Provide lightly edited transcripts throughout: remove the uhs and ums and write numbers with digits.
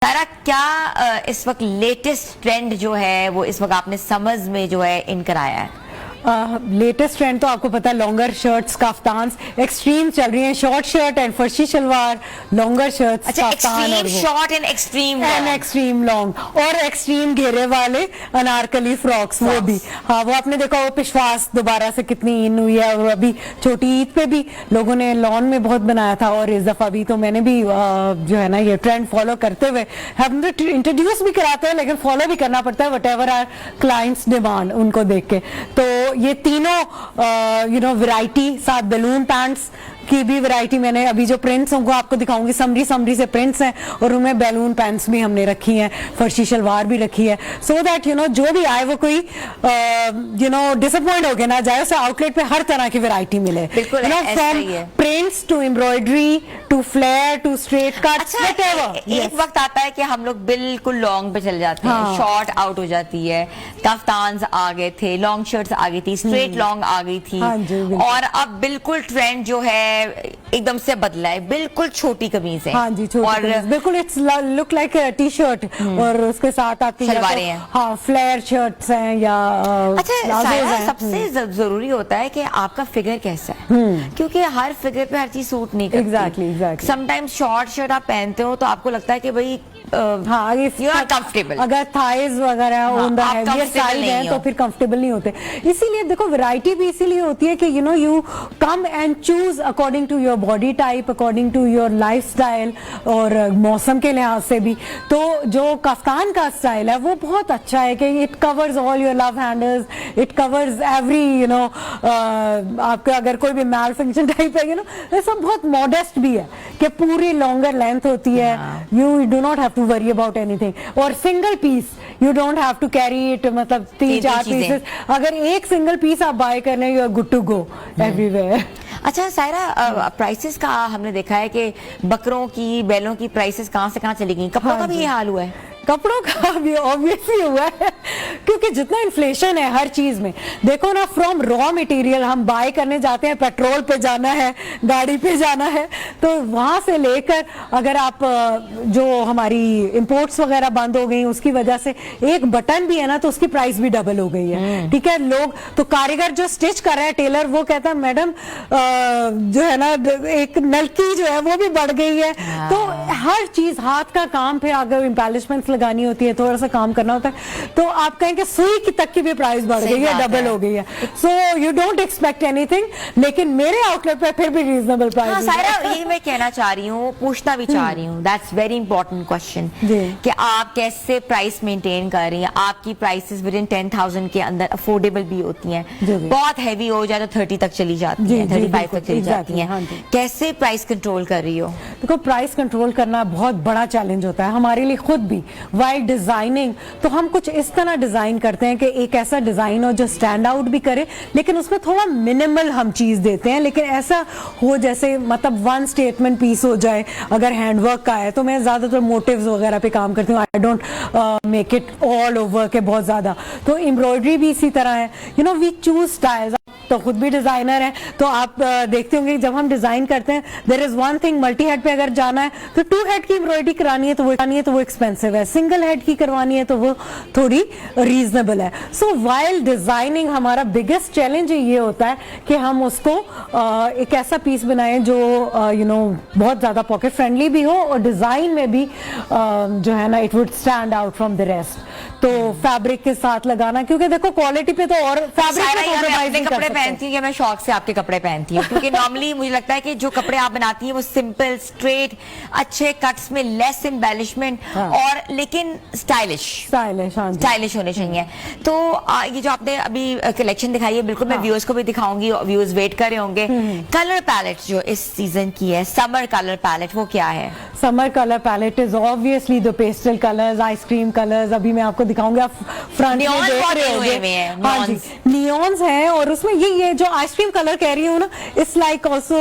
सारा क्या इस वक्त लेटेस्ट ट्रेंड जो है वो इस वक्त आपने समझ में जो है इन कराया है? लेटेस्ट ट्रेंड तो आपको पता है, लॉन्गर शर्ट्स, काफ्तान्स एक्सट्रीम चल रही हैं। Short shirt and farshi shalwar, longer shirts, अच्छा, extreme short and extreme long और एक्सट्रीम घेरे वाले अनारकली फ्रॉक्स, वो भी। हाँ, वो आपने देखा वो पिशवास दोबारा से कितनी इन हुई है, और अभी छोटी ईद पे भी लोगों ने लॉन में बहुत बनाया था, और इस दफा भी तो मैंने भी जो है ना ये ट्रेंड फॉलो करते हुए हम इंट्रोड्यूस भी कराते हैं, लेकिन फॉलो भी करना पड़ता है, whatever are clients demand, उनको देख के। तो ये तीनों वैरायटी, साथ बैलून पैंट्स की भी वैरायटी मैंने अभी जो प्रिंट्स उनको आपको दिखाऊंगी, समरी से प्रिंट्स हैं, और उनमें बैलून पैंट्स भी हमने रखी हैं, फर्शी शलवार भी रखी है, सो दैट जो भी आए वो कोई डिसअपॉइंट होके ना जाए, उसे आउटलेट पे हर तरह की वैरायटी मिले। From prints to embroidery to flare to straight cut. अच्छा, एक वक्त आता है कि हम लोग बिल्कुल लॉन्ग पे चले जाते हैं, शॉर्ट आउट हो जाती है, कफ्तान्स आ गए थे, लॉन्ग शर्ट्स आ गई थी, स्ट्रेट लॉन्ग आ गई थी, और अब बिल्कुल ट्रेंड जो है एकदम से बदला है, बिल्कुल छोटी कमीज है। हाँ जी, और बिल्कुल it's look like T shirt, और उसके साथ आती शलवारें हैं। हाँ, फ्लेयर शर्ट्स हैं या अच्छा, सबसे जरूरी होता है कि आपका फिगर कैसा है, क्योंकि हर फिगर पे हर चीज सूट नहीं करती। एग्जैक्टली। समटाइम्स शॉर्ट शर्ट आप पहनते हो तो आपको लगता है कि भाई हाँ, यू आर कंफर्टेबल, अगर थाइज वगैरह ऑन द हेवियर साइड है तो फिर कंफर्टेबल नहीं होते। इसीलिए देखो, वैरायटी भी इसीलिए होती है कि you come and choose according to your body type, according to your lifestyle, और मौसम के लिहाज से भी। तो जो कफ्तान का स्टाइल है वो बहुत अच्छा है कि it covers all your love handles, it covers every आपका अगर कोई भी मैल फंक्शन टाइप है, ये सब बहुत मॉडेस्ट भी है कि पूरी लॉन्गर लेंथ होती है, you do not have to worry about anything, और single piece you don't have to carry it, मतलब 3-4 पीसेस, अगर एक सिंगल पीस आप बाय कर लें, you are good to go everywhere। अच्छा सायरा, प्राइसेस का हमने देखा है कि बकरों की, बैलों की प्राइसेस कहाँ से कहाँ चली गई, कपड़ों का भी ये हाल हुआ है? कपड़ों का भी ऑब्वियसली हुआ है, क्योंकि जितना इन्फ्लेशन है हर चीज में, देखो ना, फ्रॉम रॉ मटेरियल हम बाय करने जाते हैं, पेट्रोल पे जाना है, गाड़ी पे जाना है, तो वहां से लेकर अगर आप जो हमारी इंपोर्ट्स वगैरह बंद हो गई उसकी वजह से एक बटन भी है ना, तो उसकी प्राइस भी डबल हो गई है। ठीक है, लोग तो कारीगर जो स्टिच कर रहे हैं, टेलर, वो कहता है मैडम जो है ना, एक नलकी जो है वो भी बढ़ गई है। तो हर चीज, हाथ का काम, फिर अगर एम्बेलिशमेंट लगानी होती है, थोड़ा सा काम करना होता है, तो आप कहेंगे सुई की तक की भी प्राइस बढ़ गई है, डबल हो गई है। So you don't expect anything, लेकिन मेरे आउटलेट पे फिर भी रीजनेबल प्राइस। हाँ, सायरा, ये मैं कहना चाह रही हूँ, पूछना भी चाह रही हूँ, दैट्स वेरी इंपॉर्टेंट क्वेश्चन, कि आप कैसे प्राइस मेंटेन कर रही हैं। आपकी प्राइसेस विद इन 10,000 के अंदर अफोर्डेबल भी होती हैं, बहुत हैवी हो जाए तो 30 तक चली जाती है, 35 तक चली जाती है। कैसे प्राइस कंट्रोल कर रही हो? देखो, प्राइस कंट्रोल करना बहुत बड़ा चैलेंज होता है हमारे लिए खुद भी। वाइल डिजाइनिंग तो हम कुछ इस तरह डिजाइन करते हैं कि एक ऐसा डिजाइन हो जो स्टैंड आउट भी करे, लेकिन उसमें थोड़ा मिनिमल हम चीज देते हैं, लेकिन ऐसा हो जैसे मतलब वन स्टेटमेंट पीस हो जाए। अगर हैंडवर्क का है तो मैं ज्यादातर मोटिव्स वगैरह पे काम करती हूँ, I don't make it all over के बहुत ज्यादा। तो एम्ब्रॉयडरी भी इसी तरह है, वी चूज स्टाइल्स। तो खुद भी डिजाइनर है, तो आप देखते होंगे जब हम डिजाइन करते हैं, there is one thing, multi head पे अगर जाना है तो 2 हेड की एम्ब्रॉयडरी करानी है तो वो एक्सपेंसिव है, सिंगल हेड की करवानी है तो वो थोड़ी रीजनेबल है। सो वाइल डिजाइनिंग हमारा बिगेस्ट चैलेंज ये होता है कि हम उसको एक ऐसा पीस बनाए जो बहुत ज्यादा पॉकेट फ्रेंडली भी हो, और डिजाइन में भी जो है ना, it would stand out from the rest. तो फैब्रिक के साथ लगाना, क्योंकि देखो क्वालिटी पे तो, और फैब्रिक कपड़े पहनती हूँ, मैं शौक से आपके कपड़े पहनती हूँ, क्योंकि नॉर्मली मुझे लगता है कि जो कपड़े आप बनाती हैं वो सिंपल, स्ट्रेट, अच्छे कट्स में लेस एम्बेलिशमेंट, और लेकिन स्टाइलिश होने चाहिए। तो ये जो आपने अभी कलेक्शन दिखाई है, बिल्कुल मैं व्यूअर्स को भी दिखाऊंगी, व्यूअर्स वेट कर रहे होंगे। कलर पैलेट जो इस सीजन की है, समर कलर पैलेट, वो क्या है? Summer colour palette is obviously the pastel colours, ice cream colours. अभी मैं आपको दिखाऊंगी, आप फ्रंट में देख रहे होंगे, हाँ जी, नियॉन्स हैं, और उसमें ये जो आइसक्रीम कलर कह रही हूँ ना, it's like also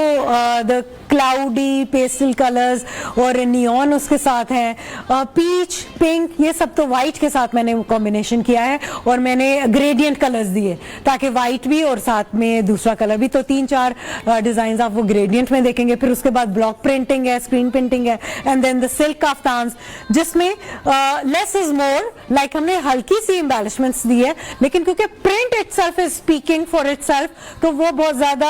the cloudy pastel colours और नियॉन उसके साथ हैं, पीच पिंक, ये सब तो व्हाइट के साथ मैंने कॉम्बिनेशन किया है और मैंने ग्रेडियंट कलर्स दिए ताकि व्हाइट भी और साथ में दूसरा कलर भी। तो 3-4 डिजाइन आप वो ग्रेडियंट में देखेंगे। फिर उसके बाद ब्लॉक प्रिंटिंग है, स्क्रीन प्रिंटिंग है, एंड देन द सिल्क काफ्तान्स जिसमें लेस इज मोर, लाइक हमने हल्की सी एम्बेलिशमेंट्स दी है, लेकिन क्योंकि print itself is speaking for itself, तो वो बहुत ज्यादा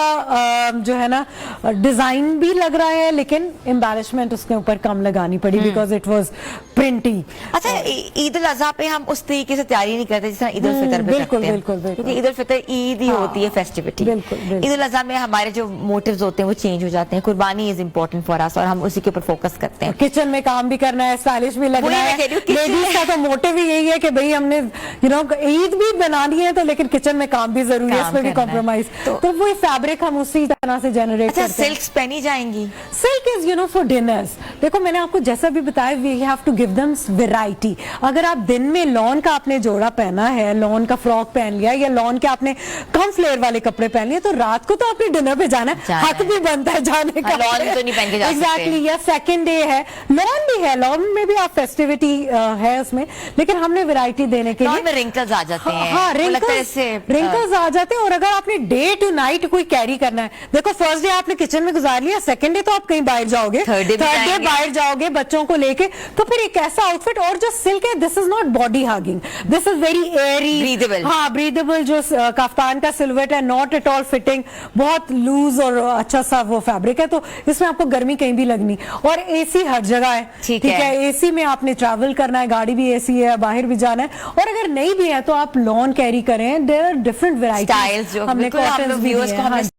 जो है ना डिजाइन भी लग रहा है, लेकिन एम्बेलिशमेंट उसके ऊपर कम लगानी पड़ी बिकॉज इट वाज प्रिंटी। अच्छा, ईद उल अजहा पे हम उस तरीके से तैयारी नहीं करते जिस तरह ईद उल फितर पे बिल्कुल करते हैं, बिल्कुल बिल्कुल, क्योंकि ईद उल फितर ईद ही होती है, फेस्टिविटी। ईद उल अजहा में हमारे जो मोटिव्स होते हैं वो चेंज हो जाते हैं। कुर्बानी इज इम्पोर्टेंट फॉर अस और हम उसी के ऊपर फोकस करते हैं। किचन में काम भी करना है, स्टाइलिश भी लगना है। लेडीज का तो मोटिव ही यही है कि भाई हमने ईद भी बनानी है तो, लेकिन किचन में काम भी जरूरी है, इसमें भी कॉम्प्रोमाइज। तो वो फैब्रिक हम उसी तरह से जनरेट करते हैं। सिल्क्स पहनी जाएंगी? Silk is for dinners. देखो मैंने आपको जैसा भी बताया, we have to give them variety. अगर आप दिन में लॉन का आपने जोड़ा पहना है, लॉन का फ्रॉक पहन लिया या लॉन के आपने कम फ्लेयर वाले कपड़े पहन लिए, तो रात को तो आपने डिनर पे जाना है, हक भी बनता है जाने का। लॉन तो नहीं पहन के जा सकते। एग्जैक्टली, या सेकंड डे है, लॉन भी है, लॉन में भी आप फेस्टिविटी है उसमें, लेकिन हमने वैरायटी देने के लिए रिंकल्स आ जाते हैं। हाँ, रिंकल्स आ जाते हैं। और अगर आपने डे टू नाइट कोई कैरी करना है, देखो फर्स्ट डे आपने किचन में गुजार लिया, सेकंड डे तो आप कहीं बाहर जाओगे, थर्ड डे बाहर जाओगे बच्चों को लेके, तो फिर एक ऐसा आउटफिट। और जो सिल्क है, this is not body hugging, this is very Airy, breathable. हाँ, ब्रीदेबल। जो कफ्तान का सिलवेट है, नॉट एट ऑल फिटिंग, बहुत लूज और अच्छा सा वो फैब्रिक है, तो इसमें आपको गर्मी कहीं भी लगनी। और एसी हर जगह है, ठीक है, एसी में आपने ट्रैवल करना है, गाड़ी भी एसी है, बाहर भी जाना है। और अगर नहीं भी है तो आप लॉन कैरी करें। देयर आर डिफरेंट वेराइटीज, हमने कॉटन्स भी दिए हैं।